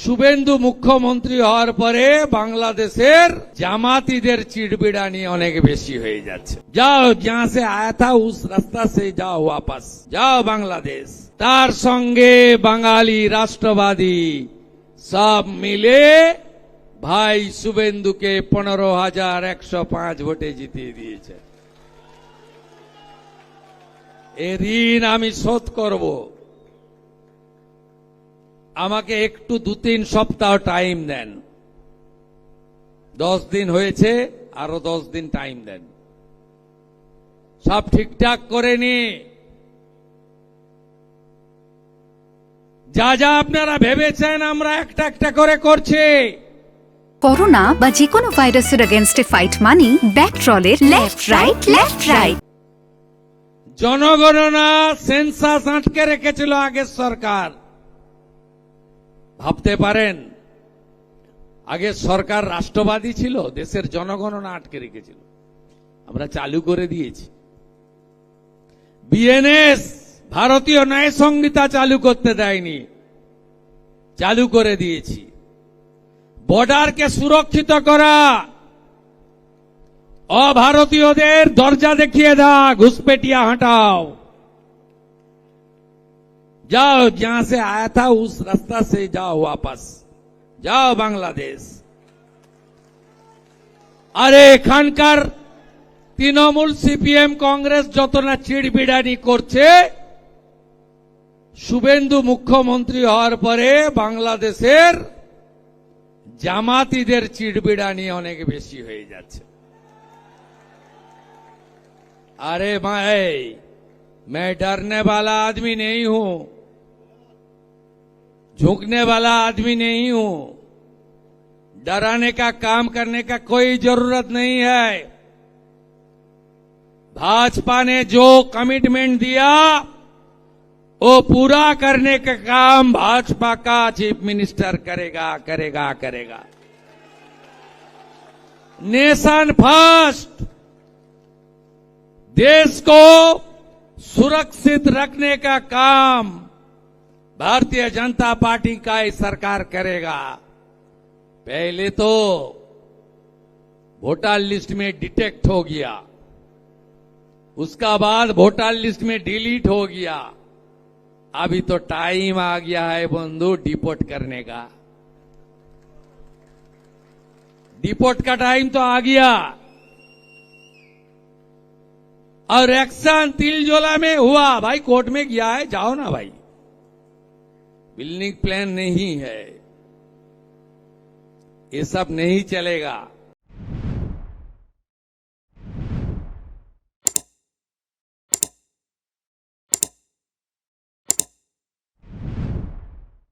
শুভেন্দু মুখ্যমন্ত্রী হওয়ার পরে বাংলাদেশের জামাতিদের চিড়বিড়ানি অনেক বেশি হয়ে যাচ্ছে। যাও जहां से आया था उस रास्ता से जाओ वापस जाओ बांग्लादेश। তার সঙ্গে বাঙালি রাষ্ট্রবাদী সব মিলে ভাই শুভেন্দুকে 15,105 ভোটে জিতিয়ে দিয়েছে। এর ঋণ আমি শোধ করব। আমাকে একটু 2-3 সপ্তাহ টাইম দেন। 10 দিন হয়েছে, আরো 10 দিন টাইম দেন, সব ঠিকঠাক করে নি। যা যা আপনারা ভেবেছেন আমরা একটা একটা করে করছি। করোনা বা যে কোনো ভাইরাসের এগেইনস্টে ফাইট মানি ব্যাকট্রলের লেফট রাইট। জনগণনা সেন্সাস আটকে রেখেছিল আগের সরকার। ভাবতে পারেন আগের সরকার রাষ্ট্রবাদী ছিল, দেশের জনগণনা আটকে রেখেছিল, আমরা চালু করে দিয়েছি। বিএনএস ভারতীয় ন্যায় সংহিতা চালু করতে দেয়নি, চালু করে দিয়েছি। বর্ডারকে সুরক্ষিত করা, অভারতীয়দের দরজা দেখিয়ে দাও, ঘুসপেটিয়া हटाओ। जाओ जहां से आया था उस रास्ता से जाओ वापस जाओ बांग्लादेश। আরে এখানকার তৃণমূল সিপিএম কংগ্রেস যত না চিড়বিড়ানি করছে, শুভেন্দু মুখ্যমন্ত্রী হওয়ার পরে বাংলাদেশের জামাতিদের চিড়বিড়ানি অনেক বেশি হয়ে যাচ্ছে। अरे भाई मैं डरने वाला आदमी नहीं हूं, झुकने वाला आदमी नहीं हूं, डराने का काम करने का कोई जरूरत नहीं है। भाजपा ने जो कमिटमेंट दिया वो पूरा करने का काम भाजपा का चीफ मिनिस्टर करेगा। नेशन फर्स्ट, देश को सुरक्षित रखने का काम भारतीय जनता पार्टी का ही सरकार करेगा। पहले तो वोटर लिस्ट में डिटेक्ट हो गया, उसका बाद वोटर लिस्ट में डिलीट हो गया, अभी तो टाइम आ गया है बंधु डिपोर्ट करने का। डिपोर्ट का टाइम तो आ गया। और एक्शन तिलजोला में हुआ, भाई कोर्ट में गया है, जाओ ना भाई, बिल्डिंग प्लान नहीं है, ये सब नहीं चलेगा।